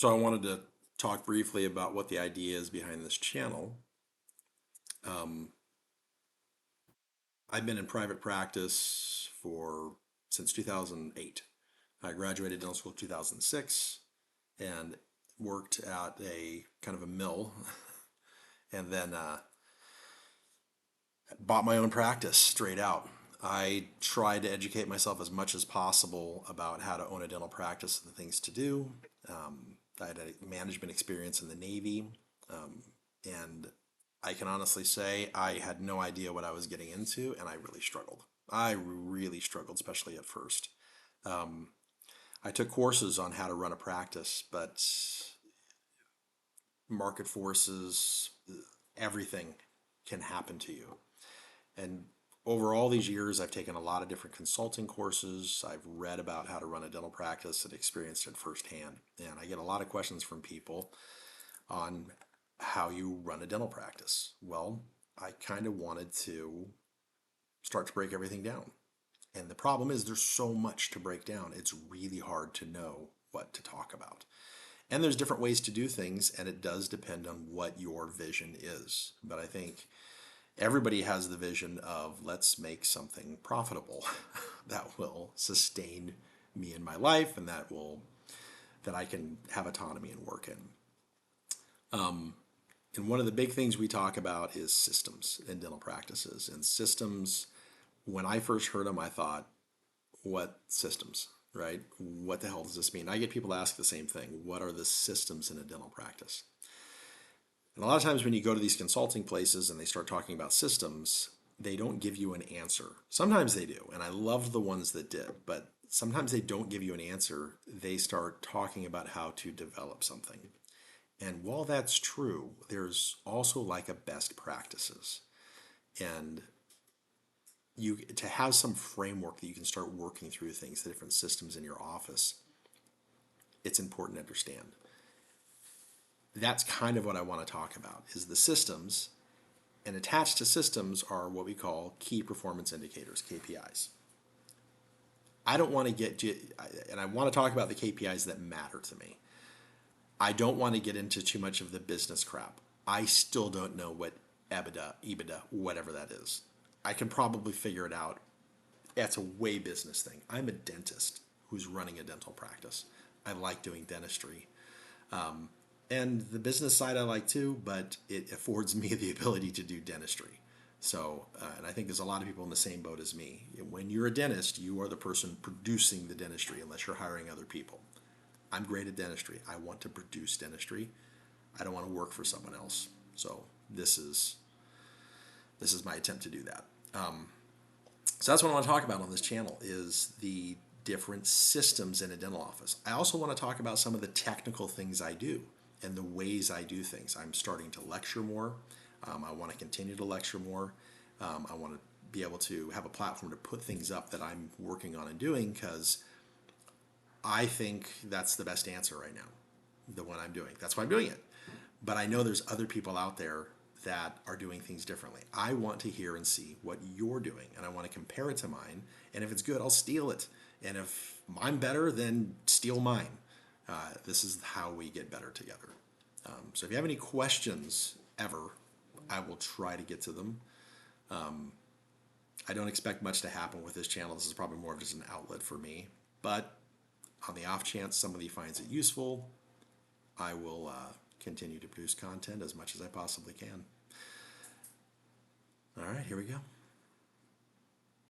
So I wanted to talk briefly about what the idea is behind this channel. Um, I've been in private practice for since 2008. I graduated dental school in 2006 and worked at a kind of a mill and then bought my own practice straight out. I tried to educate myself as much as possible about how to own a dental practice and the things to do. I had a management experience in the Navy, and I can honestly say I had no idea what I was getting into, and I really struggled. I really struggled, especially at first. Um, I took courses on how to run a practice, but market forces, everything can happen to you. And over all these years, I've taken a lot of different consulting courses. I've read about how to run a dental practice and experienced it firsthand. And I get a lot of questions from people on how you run a dental practice. Well, I kind of wanted to start to break everything down. And the problem is there's so much to break down. It's really hard to know what to talk about. And there's different ways to do things, and it does depend on what your vision is. But I think everybody has the vision of let's make something profitable that will sustain me in my life and that I can have autonomy and work in. And one of the big things we talk about is systems in dental practices. And systems, when I first heard them, I thought, what systems, right? What the hell does this mean? I get people ask the same thing. What are the systems in a dental practice? And a lot of times when you go to these consulting places and they start talking about systems, they don't give you an answer. Sometimes they do, and I loved the ones that did, but sometimes they don't give you an answer. They start talking about how to develop something. And while that's true, there's also like a best practices. And you to have some framework that you can start working through things, the different systems in your office, it's important to understand. That's kind of what I want to talk about is the systems, and attached to systems are what we call key performance indicators, KPIs. I don't want to get, and I want to talk about the KPIs that matter to me. I don't want to get into too much of the business crap. I still don't know what EBITDA, whatever that is. I can probably figure it out. It's a way business thing. I'm a dentist who's running a dental practice. I like doing dentistry. And the business side I like too, but it affords me the ability to do dentistry. So, and I think there's a lot of people in the same boat as me. When you're a dentist, you are the person producing the dentistry unless you're hiring other people. I'm great at dentistry. I want to produce dentistry. I don't want to work for someone else. So this is my attempt to do that. So that's what I want to talk about on this channel is the different systems in a dental office. I also want to talk about some of the technical things I do and the ways I do things. I'm starting to lecture more. I want to continue to lecture more. I want to be able to have a platform to put things up that I'm working on and doing because I think that's the best answer right now, the one I'm doing. That's why I'm doing it. But I know there's other people out there that are doing things differently. I want to hear and see what you're doing, and I want to compare it to mine. And if it's good, I'll steal it. And if I'm better, then steal mine. This is how we get better together. So if you have any questions ever, I will try to get to them. I don't expect much to happen with this channel. This is probably more of just an outlet for me. But on the off chance somebody finds it useful, I will continue to produce content as much as I possibly can. All right, here we go.